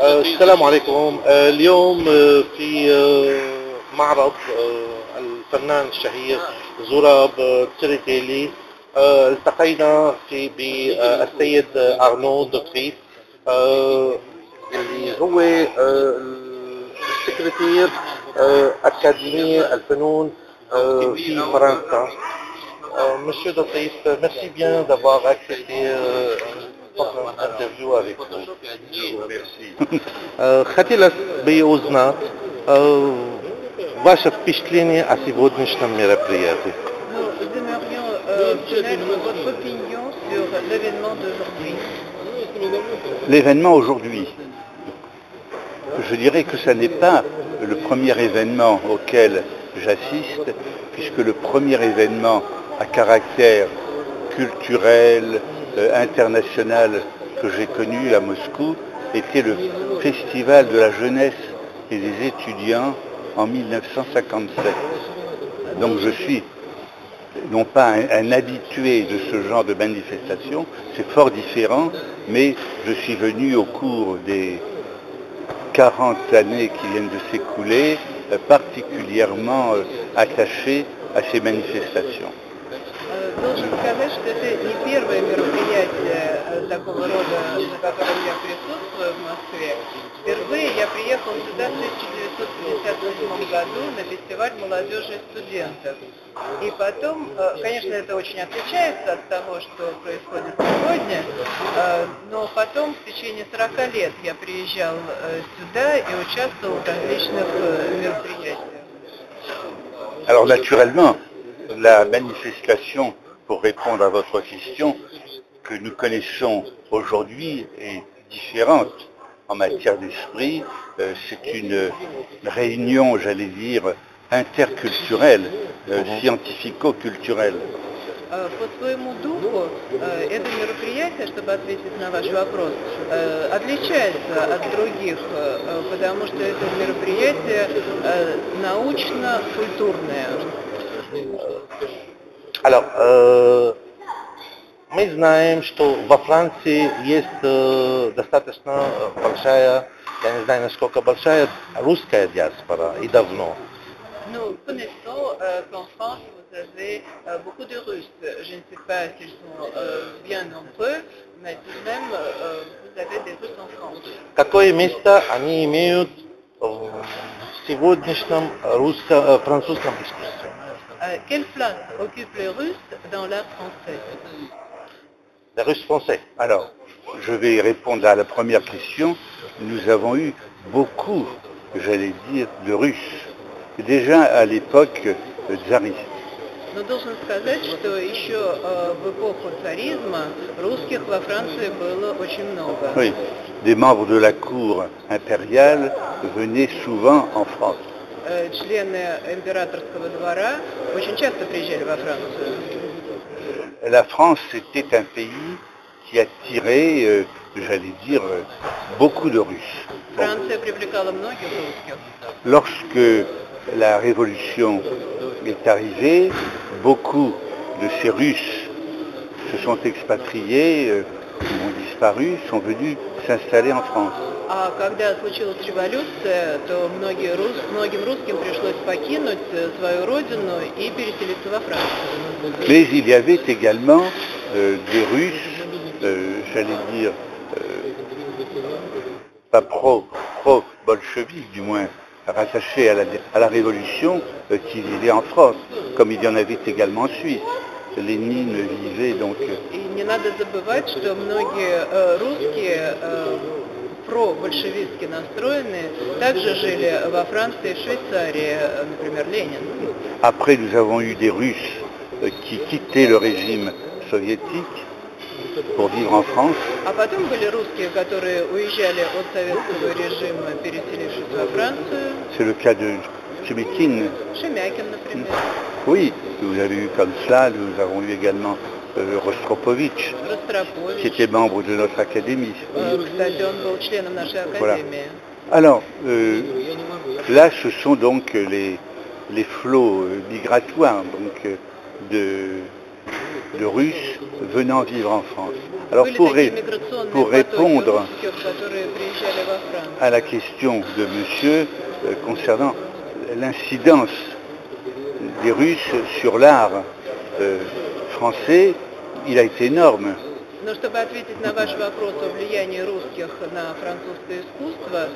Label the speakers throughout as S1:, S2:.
S1: السلام عليكم. اليوم في معرض الفنان الشهير زوراب تريتيلي. التقينا في بالسيد أرنو دوتريف اللي هو السكرتير أكاديمية الفنون في فرنسا. Monsieur Dotrif, merci bien d'avoir accepté notre interview avec nous.
S2: Merci.
S1: Хотелось бы узнать ваше впечатление о сегодняшнем мероприятии.
S3: Nous aimerions connaître votre opinion sur l'événement d'aujourd'hui.
S2: L'événement aujourd'hui, je dirais que ce n'est pas le premier événement auquel j'assiste, puisque le premier événement à caractère culturel, international que j'ai connu à Moscou était le Festival de la jeunesse et des étudiants en 1957. Donc je suis non pas un habitué de ce genre de manifestation, c'est fort différent, mais je suis venu au cours des 40 années qui viennent de s'écouler, particulièrement attaché à ces manifestations.
S3: Должен сказать, что это не первое мероприятие такого рода, на котором я присутствую в Москве. Впервые я приехал сюда в 1958 году на фестиваль молодежи и студентов. И потом, конечно, это очень отличается от того, что происходит сегодня, но потом в течение 40 lет я приезжал сюда и участвовал в различных мероприятиях.
S2: Alors naturellement, la manifestation, pour répondre à votre question, que nous connaissons aujourd'hui est différente en matière d'esprit. C'est une réunion, j'allais dire, interculturelle, scientifico-culturelle.
S3: По своему духу это мероприятие, чтобы ответить на ваш вопрос, отличается от других, потому что это мероприятие научно-культурное.
S1: Alors, мы знаем, что во Франции есть достаточно большая, я не знаю, насколько большая, русская диаспора, и давно.
S3: Nous connaissons qu'en France, vous avez beaucoup de Russes. Je ne sais pas s'ils sont bien nombreux, mais tout de même, vous avez des Russes en France.
S1: Какое место они имеют в сегодняшнем французском искусстве?
S3: Quelle place occupent les Russes dans l'art français?
S1: Les Russes français.
S2: Alors, je vais répondre à la première question. Nous avons eu beaucoup, j'allais dire, de Russes. Déjà à l'époque tsariste.
S3: Но должен сказать, что еще в эпоху царизма русских во Франции было очень много.
S2: Oui, des membres de la cour impériale venaient souvent en France.
S3: Члены императорского двора очень часто приезжали во Францию.
S2: La France était un pays qui attirait, j'allais dire, beaucoup de Russes.
S3: Франция привлекала многих русских.
S2: Lorsque la Révolution est arrivée, beaucoup de ces Russes se sont expatriés, ont disparu, sont venus s'installer en France.
S3: А когда случилась революция, то многим русским пришлось покинуть свою родину и переселиться во Францию.
S2: Mais il y avait également des Russes, j'allais dire, pas pro-bolcheviques du moins, rattachés à la Révolution, qui vivaient en France, comme il y en avait également en Suisse. Lénine vivait donc...
S3: И не надо забывать, что многие русские про-большевистски настроенные также жили во Франции и Швейцарии, например, Ленин.
S2: Après, nous avons eu des Russes qui quittaient le régime soviétique pour vivre en France.
S3: А потом были русские, которые уезжали от советского режима, переселившись во Францию.
S2: C'est le cas de Chemikine.
S3: Шемякин, например.
S2: Oui, vous avez eu comme cela, nous avons eu également Rostropovitch, qui était membre de notre académie.
S3: Кстати, он был членом нашей академии.
S2: Alors, là, ce sont donc les flots migratoires donc, de Russes venant vivre en France. Alors
S3: Были
S2: pour,
S3: такие миграционные
S2: pour
S3: потоки
S2: répondre
S3: русских, которые приезжали во Францию.
S2: à la question de monsieur concernant l'incidence des Russes sur l'art français, il a été énorme.
S3: Но чтобы ответить на ваш вопрос о влиянии русских на французское искусство,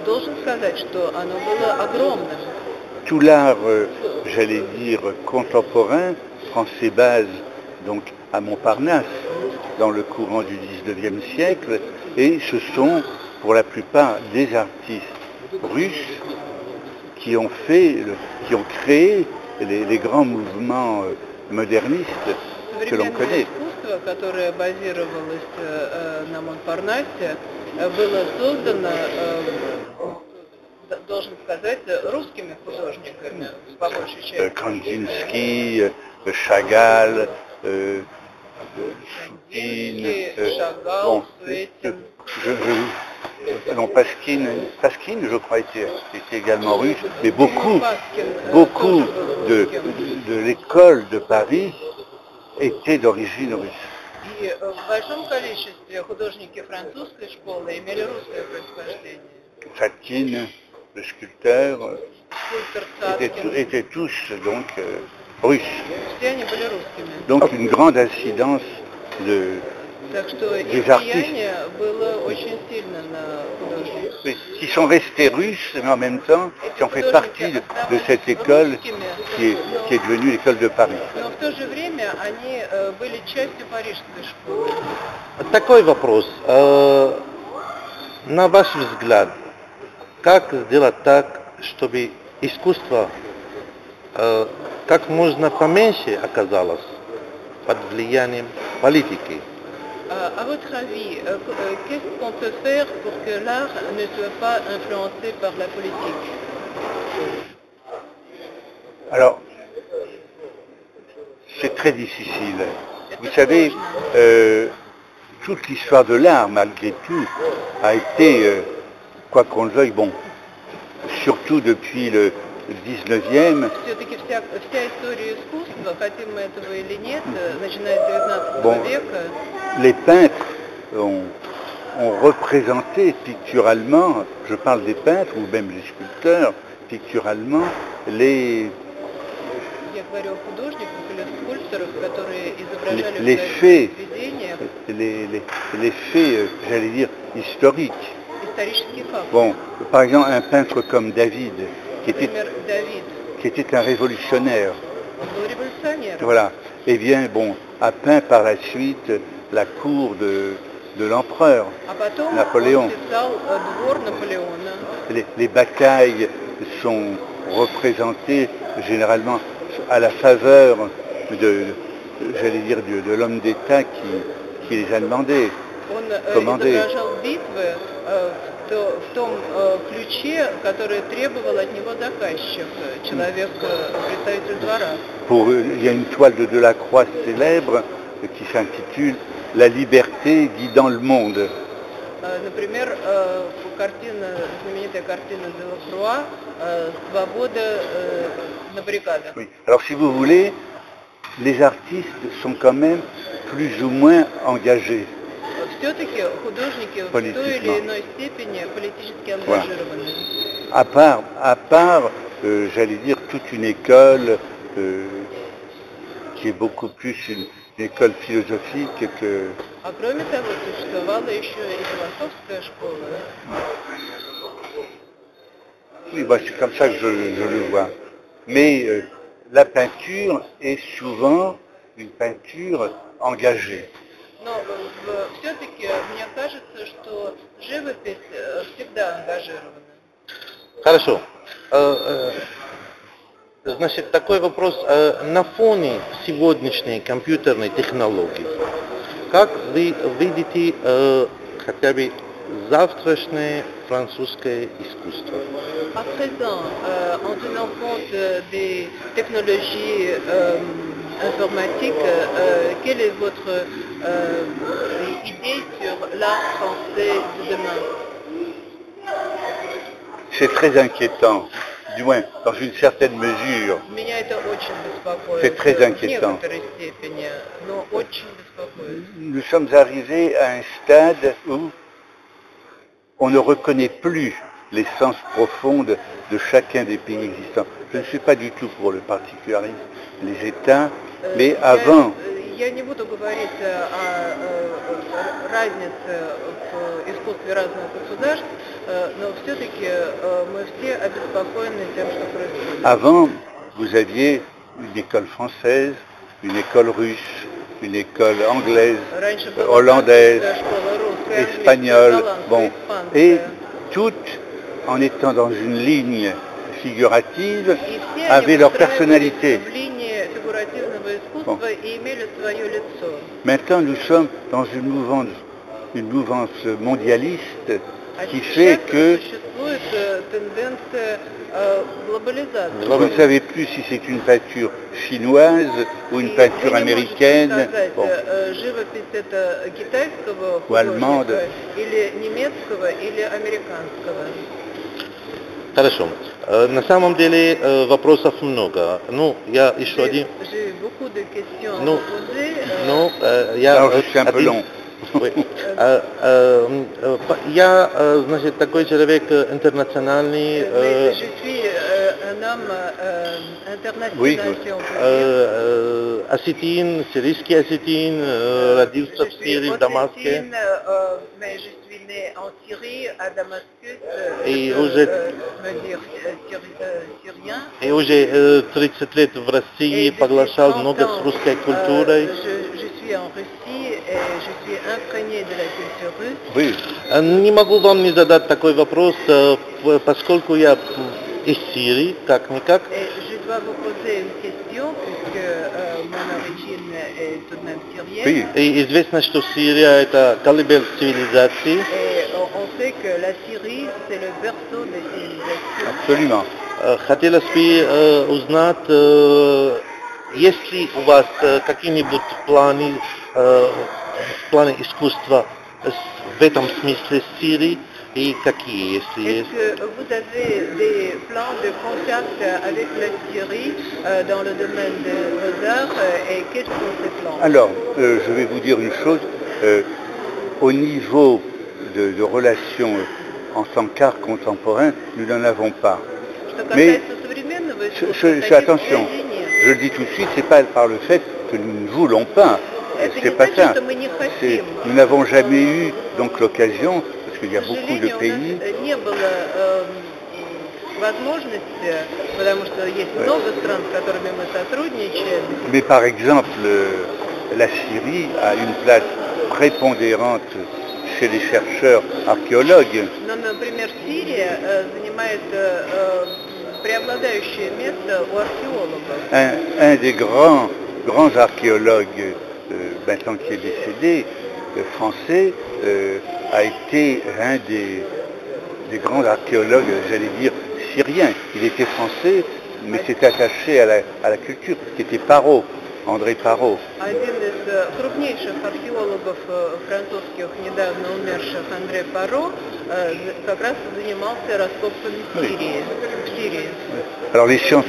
S3: должен сказать, что оно было огромным.
S2: Tout l'art, j'allais dire, contemporain prend ses bases donc à Montparnasse, dans le courant du XIXe siècle, et ce sont pour la plupart des artistes russes qui ont créé les grands mouvements modernistes que l'on connaît.
S3: Искусство, которое базировалось на Монпарнасе, было создано, должен сказать, русскими художниками, по большей части.
S2: Kandinsky, Chagall, Soutine,
S3: Chagall, Суетин.
S2: Non, Pasquine, je crois, était également russe, mais beaucoup de l'école de Paris étaient d'origine russe.
S3: И в большом количестве художники французской школы имели русское происхождение.
S2: Satkine, le sculpteur,
S3: Скульптор Цаткин.
S2: étaient tous donc russes.
S3: Все они были русскими.
S2: Donc une grande incidence
S3: Так что их
S2: des artistes
S3: влияние было очень сильно на художников.
S2: qui sont restés russes, mais en même temps qui ont fait partie de cette école qui est devenue l'école de Paris.
S3: Но в то же время они были частью парижской школы.
S1: Такой вопрос. На ваш взгляд, как сделать так, чтобы искусство как можно поменьше оказалось под влиянием политики?
S3: À votre avis, qu'est-ce qu'on peut faire pour que l'art ne soit pas influencé par la politique?
S2: Alors, c'est très difficile. Vous savez, toute l'histoire de l'art, malgré tout, a été, quoi qu'on le veuille, bon, surtout depuis le 19e.
S3: Все-таки вся история искусства, хотим мы этого или нет, начиная с 19 века,
S2: les peintres ont représenté picturalement, je parle des peintres ou même des sculpteurs, picturalement, les
S3: я говорю о художниках или скульпторах, которые изображали
S2: les
S3: в
S2: faits,
S3: произведениях
S2: les faits, j'allais dire, historiques.
S3: исторические факты.
S2: Bon, par exemple, un peintre comme David,
S3: Например, Давид,
S2: qui était un révolutionnaire,
S3: он был революционер.
S2: voilà, eh bien, bon, a peint par la suite la cour de l'empereur
S3: А потом
S2: Napoléon.
S3: он писал двор Наполеона.
S2: Les batailles sont représentées généralement à la faveur j'allais dire, de l'homme d'État qui les a demandés.
S3: Он
S2: Команды.
S3: изображал битвы в том ключе, который требовал от него заказчик, человек, представитель двора.
S2: Il y a une toile de Delacroix célèbre qui s'intitule « La liberté guidant le monde ».
S3: Например, знаменитая картина Делакруа «Свобода на бригадах».
S2: Oui. Alors si vous voulez, les artistes sont quand même plus ou moins engagés.
S3: Все-таки художники в той или иной степени политически ангажированы.
S2: À part j'allais dire, toute une école qui est beaucoup plus une école philosophique que...
S3: А кроме того, существовала еще и философская школа.
S2: Oui, bah, c'est comme ça que je le vois. Mais la peinture est souvent une peinture engagée.
S3: Но все-таки мне кажется, что живопись всегда ангажирована.
S1: Хорошо. Значит, такой вопрос. На фоне сегодняшней компьютерной технологии, как вы видите хотя бы завтрашнее французское искусство?
S3: À présent, en tenant compte des technologies informatiques, quelle est votre idée sur l'art français de demain?
S2: C'est très inquiétant. du moins dans une certaine mesure.
S3: Меня это очень беспокоит.
S2: C'est très
S3: В
S2: inquiétant.
S3: некоторой степени, но очень беспокоит.
S2: Nous sommes arrivés à un stade où on ne reconnaît plus l'essence profonde de chacun des pays existants. Je ne suis pas du tout pour le particularisme, les États, mais avant...
S3: Я не буду говорить о разнице в искусстве разных государств, но все-таки мы все обеспокоены тем, что происходит.
S2: Avant, vous aviez une école française, une école russe, une école anglaise, hollandaise, espagnole, bon, et toutes, en étant dans une ligne figurative, avaient leur personnalité. Bon. Maintenant, nous sommes dans une mouvance mondialiste qui fait que vous ne savez plus si c'est une peinture chinoise ou une peinture américaine bon. Ou allemande.
S1: Хорошо. На самом деле вопросов много. Ну, я еще один. Ну, я
S2: Alors, je suis un peu long.
S1: Я, значит, такой человек интернациональный.
S2: Oui.
S1: Осетин, сирийский осетин, родился в Сирии, в Дамаске.
S3: En Syrie, à Damascus,
S1: и уже 30 лет в России поглощал много с русской культурой. Не могу вам не задать такой вопрос, поскольку я из Сирии, как-никак. И известно, что Сирия это колыбель цивилизации.
S2: Absolument.
S1: Хотелось бы узнать, есть ли у вас какие-нибудь планы искусства в этом смысле с Сирией? Et est-ce
S3: que vous avez des plans de contact avec la Syrie dans le domaine des beaux-arts et quels sont ces plans?
S2: Alors, je vais vous dire une chose. Au niveau de relations en tant qu'art contemporain, nous n'en avons pas. Mais attention, je le dis tout de suite, c'est pas par le fait que nous ne voulons pas. C'est pas ça. Nous n'avons jamais eu donc l'occasion. Parce qu'il y a beaucoup de pays. Mais par exemple, la Syrie a une place prépondérante chez les chercheurs archéologues. Un des grands archéologues, maintenant qui est décédé, français, a été un des grands archéologues, j'allais dire, syriens. Il était français, mais s'est attaché à la culture, qui était Parot, André Parot.
S3: Один из крупнейших археологов французских, недавно умерших, Андре Паро, как раз занимался раскопками в Сирии.
S2: Alors les sciences,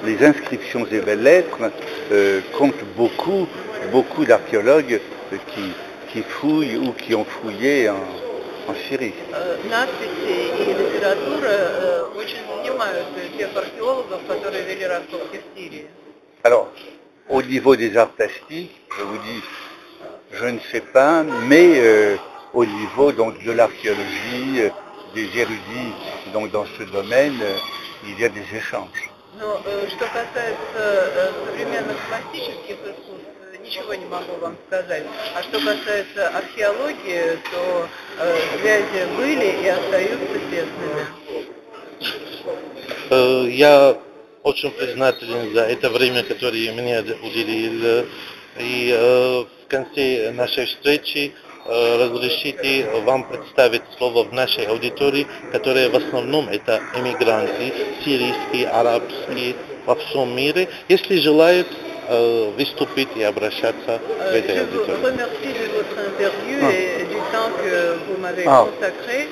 S2: les inscriptions et belles-lettres comptent beaucoup d'archéologues qui fouillent ou qui ont fouillé en Syrie.
S3: Надписи и литература очень занимают тех археологов, которые вели раскопки в Сирии.
S2: Alors, au niveau des arts plastiques, je vous dis, je ne sais pas, mais au niveau donc de l'archéologie, des érudits donc dans ce domaine, il y a des échanges.
S3: Но что касается современных пластических искусств, ничего не могу вам сказать. А что касается археологии, то связи были и остаются тесными.
S1: Я очень признателен за это время, которое мне уделил. И в конце нашей встречи разрешите вам представить слово в нашей аудитории, которая в основном это эмигранты, сирийские, арабские, во всем мире, если желают выступить и обращаться в этой аудитории.
S3: Je vous remercie de votre interview et du temps que vous m'avez consacré.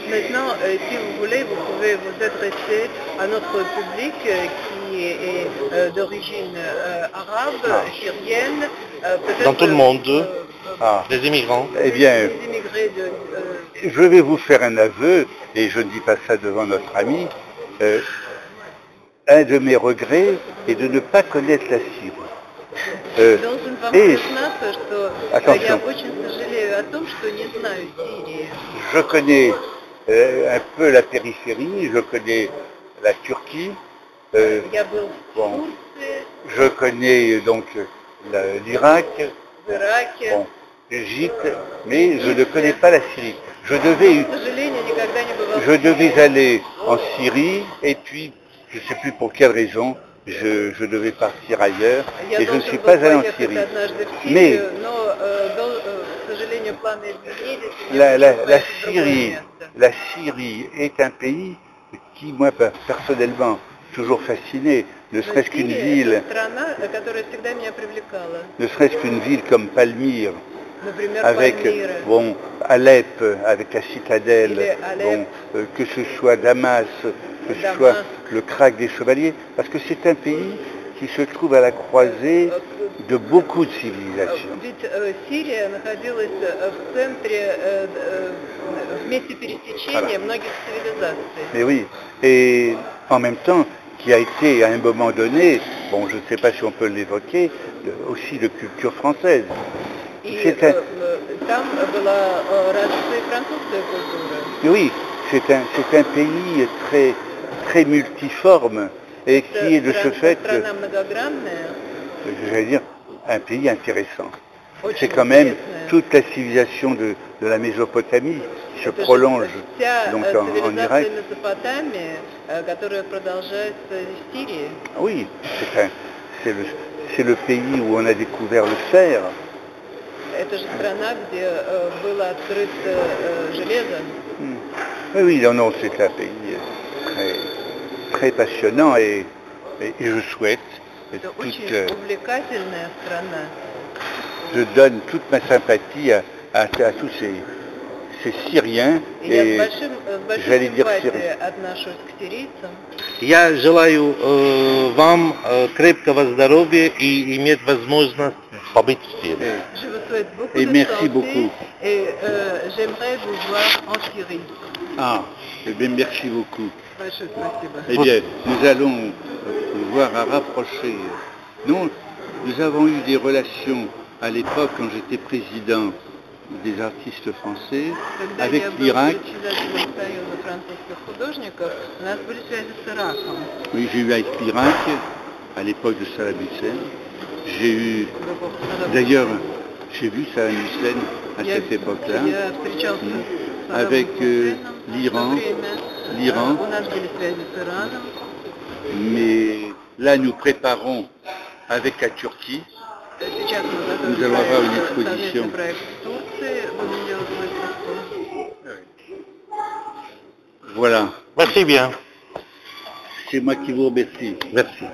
S3: Maintenant, si vous voulez, vous pouvez vous adresser à notre public qui est d'origine arabe, syrienne, peut-être...
S1: Dans tout le monde, les immigrants.
S2: Eh bien,
S3: les immigrés de...
S2: je vais vous faire un aveu, et je ne dis pas ça devant notre ami. Un de mes regrets est de ne pas connaître la Syrie.
S3: Должен вам признаться, что я
S2: attention,
S3: очень сожалею о том, что не знаю Сирии.
S2: je connais un peu la périphérie, je connais la Turquie,
S3: Я был в
S2: bon,
S3: Турции,
S2: je connais donc l'Irak,
S3: в Ираке.
S2: bon, l'Égypte, mais je ne connais pas la Syrie.
S3: К сожалению, никогда не бывал в
S2: Je
S3: Сирии.
S2: devais aller en Syrie et puis, je ne sais plus pour quelle raison, je devais partir ailleurs
S3: Я
S2: et je ne
S3: должен
S2: suis
S3: был
S2: pas allé en
S3: поехать
S2: Syrie.
S3: однажды в
S2: Mais
S3: Сирию, но, к сожалению, планы изменились, и мне
S2: la
S3: пришлось поехать в другое
S2: Syrie,
S3: место.
S2: la Syrie est un pays qui, moi, personnellement, toujours fasciné, ne
S3: Но
S2: serait-ce qu'une
S3: Сирия —
S2: ville,
S3: это страна, которая всегда меня привлекала.
S2: ne serait-ce qu'une ville comme Palmyre,
S3: Например,
S2: avec
S3: Пальмира.
S2: bon, Alep, avec la citadelle, bon, que ce soit Damas, que ce soit le krach des chevaliers, parce que c'est un pays qui se trouve à la croisée de beaucoup de civilisations.
S3: Ведь Сирия находилась в центре, в месте пересечения многих цивилизаций.
S2: Mais oui, et en même temps, qui a été à un moment donné, bon, je ne sais pas si on peut l'évoquer, aussi de culture française.
S3: И там была развитая французская культура.
S2: Mais oui, c'est un pays très multiforme et qui est de ce fait,
S3: Страна многогранная,
S2: j'allais dire, un pays intéressant.
S3: очень
S2: C'est quand même
S3: интересная.
S2: toute la civilisation de la Mésopotamie qui se prolonge
S3: Вся
S2: donc en Irak.
S3: цивилизация Месопотамии, которая продолжается в Сирии.
S2: Oui, c'est le pays où on a découvert le fer.
S3: Это же страна, где было открыто железо.
S2: Oui, non, c'est un pays très passionnant et je souhaite,
S3: Это очень увлекательная страна.
S2: je donne toute ma sympathie à tous ces Syriens
S3: И я
S2: et
S3: с большой
S2: j'allais dire
S3: симпатией
S2: Syriens.
S3: отношусь к сирийцам.
S1: Я желаю вам крепкого здоровья и иметь возможность побыть в Сирии.
S3: Je vous souhaite beaucoup
S2: Et
S3: de
S2: merci
S3: santé
S2: beaucoup.
S3: et j'aimerais vous voir en Syrie.
S2: Ah, eh bien, merci beaucoup.
S3: Большое спасибо.
S2: Eh bien, nous allons pouvoir à rapprocher. Nous avons eu des relations à l'époque quand j'étais président des artistes français
S3: Когда
S2: avec
S3: я был
S2: l'Irak.
S3: председателем Союза французских художников, у нас были связи с Ираком.
S2: Oui, j'ai eu avec l'Irak à l'époque de Saddam Hussein. J'ai eu, d'ailleurs, j'ai vu Saddam Hussein à cette époque-là.
S3: Я встречался с Саддамом
S2: Avec
S3: Хусейном
S2: l'Iran,
S3: в то время.
S2: l'Iran.
S3: У нас были связи с Ираном.
S2: Mais là, nous préparons avec la Turquie.
S3: Сейчас
S2: Nous allons avoir une
S3: совместный
S2: exposition.
S3: проект в Турции, будем делать выставку.
S2: Voilà,
S1: Merci bien.
S2: c'est moi qui vous remercie.
S1: Merci.